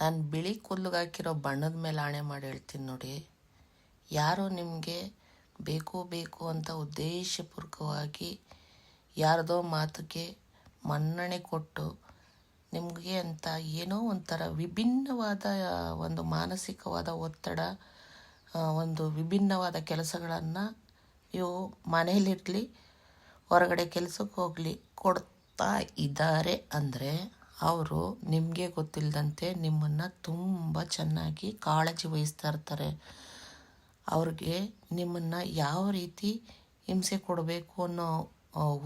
ನಾನು ಬಿಳಿ ಕೂದಲಿಗೆ ಹಾಕಿರೋ ಬಣ್ಣದ ಮೇಲೆ ಆಣೆ ಮಾಡಿ ಹೇಳ್ತೀನಿ ನೋಡಿ, ಯಾರೋ ನಿಮಗೆ ಬೇಕು ಬೇಕು ಅಂತ ಉದ್ದೇಶಪೂರ್ವಕವಾಗಿ ಯಾರದೋ ಮಾತಿಗೆ ಮನ್ನಣೆ ಕೊಟ್ಟು ನಿಮಗೆ ಅಂತ ಏನೋ ಒಂಥರ ವಿಭಿನ್ನವಾದ ಒಂದು ಮಾನಸಿಕವಾದ ಒತ್ತಡ, ಒಂದು ವಿಭಿನ್ನವಾದ ಕೆಲಸಗಳನ್ನು ಇವು ಮನೇಲಿರಲಿ ಹೊರಗಡೆ ಕೆಲಸಕ್ಕೆ ಹೋಗಲಿ ಕೊಡ್ತಾ ಇದ್ದಾರೆ ಅಂದರೆ ಅವರು ನಿಮಗೆ ಗೊತ್ತಿಲ್ಲದಂತೆ ನಿಮ್ಮನ್ನು ತುಂಬ ಚೆನ್ನಾಗಿ ಕಾಳಜಿ ವಹಿಸ್ತಾ ಇರ್ತಾರೆ. ಅವ್ರಿಗೆ ನಿಮ್ಮನ್ನು ಯಾವ ರೀತಿ ಹಿಂಸೆ ಕೊಡಬೇಕು ಅನ್ನೋ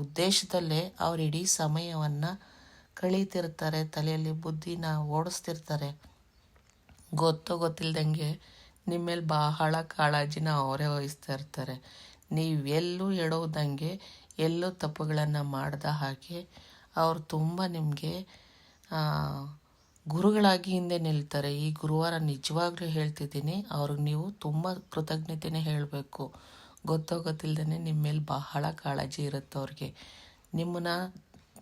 ಉದ್ದೇಶದಲ್ಲೇ ಅವ್ರು ಇಡೀ ಸಮಯವನ್ನು ಕಳೀತಿರ್ತಾರೆ, ತಲೆಯಲ್ಲಿ ಬುದ್ಧಿನ ಓಡಿಸ್ತಿರ್ತಾರೆ. ಗೊತ್ತಿಲ್ದಂಗೆ ನಿಮ್ಮ ಮೇಲೆ ಬಹಳ ಕಾಳಜಿನ ಅವರೇ ವಹಿಸ್ತಾ ಇರ್ತಾರೆ. ನೀವೆಲ್ಲೂ ಎಡೋದಂಗೆ ಎಲ್ಲೂ ತಪ್ಪುಗಳನ್ನು ಮಾಡದ ಹಾಗೆ ಅವರು ತುಂಬ ನಿಮಗೆ ಗುರುಗಳಾಗಿ ಹಿಂದೆ ನಿಲ್ತಾರೆ. ಈ ಗುರುವಾರ ನಿಜವಾಗ್ಲೂ ಹೇಳ್ತಿದ್ದೀನಿ, ಅವ್ರಿಗೆ ನೀವು ತುಂಬ ಕೃತಜ್ಞತೆನೇ ಹೇಳಬೇಕು. ಗೊತ್ತಿಲ್ಲದೇ ನಿಮ್ಮ ಮೇಲೆ ಬಹಳ ಕಾಳಜಿ ಇರುತ್ತೆ ಅವ್ರಿಗೆ. ನಿಮ್ಮನ್ನ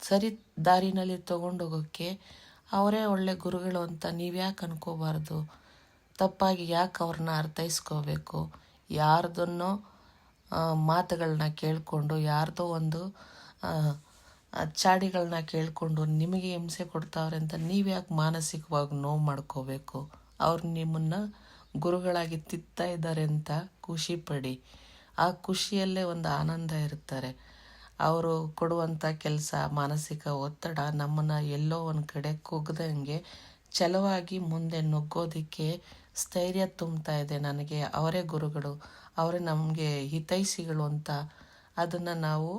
ಸರಿ ದಾರಿನಲ್ಲಿ ತೊಗೊಂಡೋಗೋಕ್ಕೆ ಅವರೇ ಒಳ್ಳೆ ಗುರುಗಳು ಅಂತ ನೀವು ಯಾಕೆ ಅನ್ಕೋಬಾರ್ದು? ತಪ್ಪಾಗಿ ಯಾಕೆ ಅವ್ರನ್ನ ಅರ್ಥೈಸ್ಕೋಬೇಕು? ಯಾರ್ದನ್ನೋ ಮಾತುಗಳನ್ನ ಕೇಳಿಕೊಂಡು, ಯಾರ್ದೋ ಒಂದು ಚಾಡಿಗಳನ್ನ ಕೇಳಿಕೊಂಡು ನಿಮಗೆ ಹಿಂಸೆ ಕೊಡ್ತಾವ್ರೆ ಅಂತ ನೀವು ಯಾಕೆ ಮಾನಸಿಕವಾಗಿ ನೋವು ಮಾಡ್ಕೋಬೇಕು? ಅವ್ರು ನಿಮ್ಮನ್ನು ಗುರುಗಳಾಗಿ ತಿತ್ತಾ ಇದ್ದಾರೆ ಅಂತ ಖುಷಿ ಪಡಿ. ಆ ಖುಷಿಯಲ್ಲೇ ಒಂದು ಆನಂದ ಇರ್ತಾರೆ. ಅವರು ಕೊಡುವಂಥ ಕೆಲಸ, ಮಾನಸಿಕ ಒತ್ತಡ ನಮ್ಮನ್ನು ಎಲ್ಲೋ ಒಂದು ಕಡೆ ಕುಗ್ದಂಗೆ ಛಲವಾಗಿ ಮುಂದೆ ನುಗ್ಗೋದಕ್ಕೆ ಸ್ಥೈರ್ಯ ತುಂಬ್ತಾ ಇದೆ. ನನಗೆ ಅವರೇ ಗುರುಗಳು, ಅವರೇ ನಮಗೆ ಹಿತೈಷಿಗಳು ಅಂತ ಅದನ್ನು ನಾವು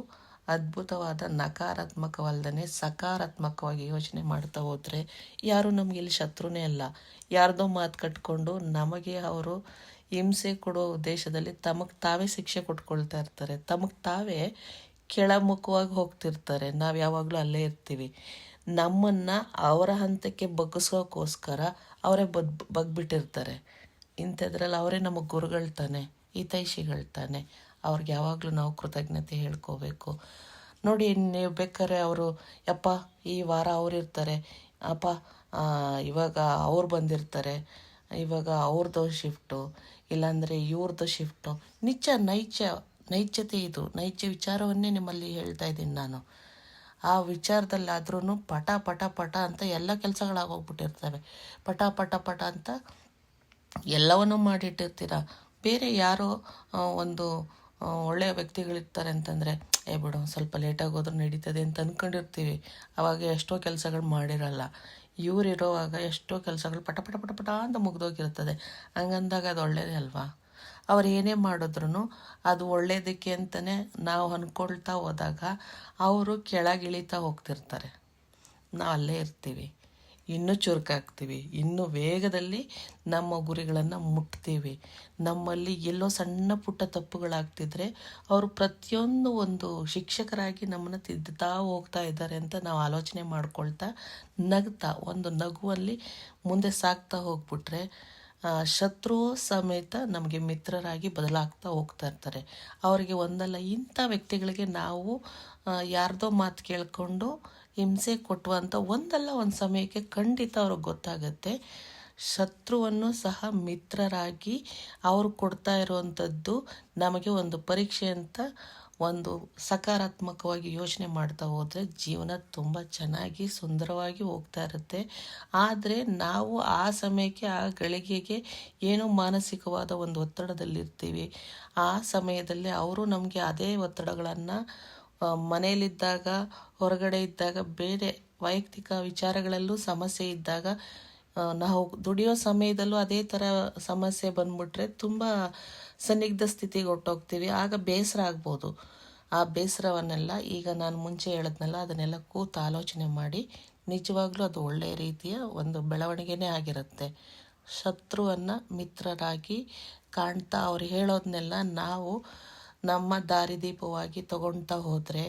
ಅದ್ಭುತವಾದ ನಕಾರಾತ್ಮಕವಲ್ಲದೇ ಸಕಾರಾತ್ಮಕವಾಗಿ ಯೋಚನೆ ಮಾಡ್ತಾ ಹೋದರೆ ಯಾರು ನಮಗೆ ಇಲ್ಲಿ ಶತ್ರುನೇ ಅಲ್ಲ. ಯಾರ್ದೋ ಮಾತು ಕಟ್ಕೊಂಡು ನಮಗೆ ಅವರು ಹಿಂಸೆ ಕೊಡೋ ಉದ್ದೇಶದಲ್ಲಿ ತಮಗೆ ತಾವೇ ಶಿಕ್ಷೆ ಕೊಟ್ಕೊಳ್ತಾ ಇರ್ತಾರೆ. ತಮಗೆ ತಾವೇ ಕೆಳಮುಖವಾಗಿ ಹೋಗ್ತಿರ್ತಾರೆ. ನಾವು ಯಾವಾಗಲೂ ಅಲ್ಲೇ ಇರ್ತೀವಿ. ನಮ್ಮನ್ನು ಅವರ ಹಂತಕ್ಕೆ ಬಗ್ಗಿಸೋಕ್ಕೋಸ್ಕರ ಅವರೇ ಬಗ್ಬಿಟ್ಟಿರ್ತಾರೆ. ಇಂಥದ್ರಲ್ಲಿ ಅವರೇ ನಮಗೆ ಗುರುಗಳು ತಾನೆ, ಹಿತೈಷಿಗಳು ತಾನೆ. ಅವ್ರಿಗೆ ಯಾವಾಗಲೂ ನಾವು ಕೃತಜ್ಞತೆ ಹೇಳ್ಕೋಬೇಕು. ನೋಡಿ, ನೀವು ಬೇಕಾದ್ರೆ ಅವರು ಯಪ್ಪ ಈ ವಾರ ಅವ್ರು ಇರ್ತಾರೆ, ಅಪ್ಪ ಇವಾಗ ಅವ್ರು ಬಂದಿರ್ತಾರೆ, ಇವಾಗ ಅವ್ರದ್ದು ಶಿಫ್ಟು, ಇಲ್ಲಾಂದರೆ ಇವ್ರದ್ದು ಶಿಫ್ಟು. ನೈಜತೆ ಇದು, ನೈಜ ವಿಚಾರವನ್ನೇ ನಿಮ್ಮಲ್ಲಿ ಹೇಳ್ತಾ ಇದ್ದೀನಿ ನಾನು. ಆ ವಿಚಾರದಲ್ಲಾದ್ರೂ ಪಟ ಪಟ ಪಟ ಅಂತ ಎಲ್ಲ ಕೆಲಸಗಳಾಗೋಗ್ಬಿಟ್ಟಿರ್ತವೆ. ಪಟ ಪಟ ಪಟ ಅಂತ ಎಲ್ಲವನ್ನೂ ಮಾಡಿಟ್ಟಿರ್ತೀರ. ಬೇರೆ ಯಾರೋ ಒಂದು ಒಳ್ಳೆಯ ವ್ಯಕ್ತಿಗಳಿರ್ತಾರೆ ಅಂತಂದರೆ ಬಿಡು ಸ್ವಲ್ಪ ಲೇಟಾಗಿ ಹೋದ್ರೂ ನಡೀತದೆ ಅಂತ ಅಂದ್ಕೊಂಡಿರ್ತೀವಿ. ಆವಾಗ ಎಷ್ಟೋ ಕೆಲಸಗಳು ಮಾಡಿರಲ್ಲ. ಇವರಿರೋವಾಗ ಎಷ್ಟೋ ಕೆಲಸಗಳು ಪಟ ಪಟ ಪಟ ಪಟ ಅಂತ ಮುಗ್ದೋಗಿರ್ತದೆ. ಹಂಗಂದಾಗ ಅದು ಒಳ್ಳೆಯದೇ ಅಲ್ವಾ? ಅವ್ರು ಏನೇ ಮಾಡಿದ್ರು ಅದು ಒಳ್ಳೆಯದಕ್ಕೆ ಅಂತಲೇ ನಾವು ಅಂದ್ಕೊಳ್ತಾ ಹೋದಾಗ ಅವರು ಕೆಳಗಿಳಿತಾ ಹೋಗ್ತಿರ್ತಾರೆ. ನಾವು ಅಲ್ಲೇ ಇರ್ತೀವಿ, ಇನ್ನೂ ಚುರುಕಾಗ್ತೀವಿ, ಇನ್ನೂ ವೇಗದಲ್ಲಿ ನಮ್ಮ ಗುರಿಗಳನ್ನು ಮುಟ್ತೀವಿ. ನಮ್ಮಲ್ಲಿ ಎಲ್ಲೋ ಸಣ್ಣ ಪುಟ್ಟ ತಪ್ಪುಗಳಾಗ್ತಿದ್ರೆ ಅವರು ಪ್ರತಿಯೊಂದು ಒಂದು ಶಿಕ್ಷಕರಾಗಿ ನಮ್ಮನ್ನು ತಿದ್ದುತ್ತಾ ಹೋಗ್ತಾ ಇದ್ದಾರೆ ಅಂತ ನಾವು ಆಲೋಚನೆ ಮಾಡ್ಕೊಳ್ತಾ ನಗ್ತಾ ಒಂದು ನಗುವಲ್ಲಿ ಮುಂದೆ ಸಾಗ್ತಾ ಹೋಗ್ಬಿಟ್ರೆ ಶತ್ರು ಸಮೇತ ನಮಗೆ ಮಿತ್ರರಾಗಿ ಬದಲಾಗ್ತಾ ಹೋಗ್ತಾ ಇರ್ತಾರೆ. ಅವರಿಗೆ ಒಂದಲ್ಲ ಇಂಥ ವ್ಯಕ್ತಿಗಳಿಗೆ ನಾವು ಯಾರ್ದೋ ಮಾತು ಕೇಳಿಕೊಂಡು ಹಿಂಸೆ ಕೊಟ್ಟುವಂಥ ಒಂದಲ್ಲ ಒಂದು ಸಮಯಕ್ಕೆ ಖಂಡಿತ ಅವ್ರಿಗೆ ಗೊತ್ತಾಗುತ್ತೆ. ಶತ್ರುವನ್ನು ಸಹ ಮಿತ್ರರಾಗಿ ಅವರು ಕೊಡ್ತಾ ಇರುವಂಥದ್ದು ನಮಗೆ ಒಂದು ಪರೀಕ್ಷೆ ಅಂತ ಒಂದು ಸಕಾರಾತ್ಮಕವಾಗಿ ಯೋಚನೆ ಮಾಡ್ತಾ ಹೋದರೆ ಜೀವನ ತುಂಬ ಚೆನ್ನಾಗಿ ಸುಂದರವಾಗಿ ಹೋಗ್ತಾ ಇರುತ್ತೆ. ಆದರೆ ನಾವು ಆ ಸಮಯಕ್ಕೆ ಆ ಗಳಿಗೆಗೆ ಏನೋ ಮಾನಸಿಕವಾದ ಒಂದು ಒತ್ತಡದಲ್ಲಿರ್ತೀವಿ. ಆ ಸಮಯದಲ್ಲಿ ಅವರು ನಮಗೆ ಅದೇ ಒತ್ತಡಗಳನ್ನು ಮನೆಯಲ್ಲಿದ್ದಾಗ, ಹೊರಗಡೆ ಇದ್ದಾಗ, ಬೇರೆ ವೈಯಕ್ತಿಕ ವಿಚಾರಗಳಲ್ಲೂ ಸಮಸ್ಯೆ ಇದ್ದಾಗ, ನಾವು ದುಡಿಯೋ ಸಮಯದಲ್ಲೂ ಅದೇ ಥರ ಸಮಸ್ಯೆ ಬಂದ್ಬಿಟ್ರೆ ತುಂಬ ಸನ್ನಿಗ್ಧ ಸ್ಥಿತಿಗೆ ಹೊಟ್ಟೋಗ್ತೀವಿ. ಆಗ ಬೇಸರ ಆಗ್ಬೋದು. ಆ ಬೇಸರವನ್ನೆಲ್ಲ ಈಗ ನಾನು ಮುಂಚೆ ಹೇಳಿದ್ನಲ್ಲ, ಅದನ್ನೆಲ್ಲ ಕೂತು ಆಲೋಚನೆ ಮಾಡಿ ನಿಜವಾಗ್ಲೂ ಅದು ಒಳ್ಳೆಯ ರೀತಿಯ ಒಂದು ಬೆಳವಣಿಗೆನೇ ಆಗಿರುತ್ತೆ. ಶತ್ರುವನ್ನು ಮಿತ್ರರಾಗಿ ಕಾಣ್ತಾ ಅವ್ರು ಹೇಳೋದನ್ನೆಲ್ಲ ನಾವು ನಮ್ಮ ದಾರಿದೀಪವಾಗಿ ತಗೊಳ್ತಾ ಹೋದರೆ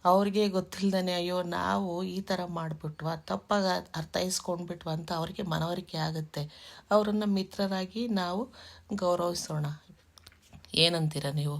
ಅವ್ರಿಗೆ ಗೊತ್ತಿಲ್ಲದೇ ಅಯ್ಯೋ ನಾವು ಈ ಥರ ಮಾಡಿಬಿಟ್ವ, ತಪ್ಪಾಗಿ ಅರ್ಥೈಸ್ಕೊಂಡ್ಬಿಟ್ವ ಅಂತ ಅವ್ರಿಗೆ ಮನವರಿಕೆ ಆಗುತ್ತೆ. ಅವರನ್ನು ಮಿತ್ರರಾಗಿ ನಾವು ಗೌರವಿಸೋಣ. ಏನಂತೀರ ನೀವು?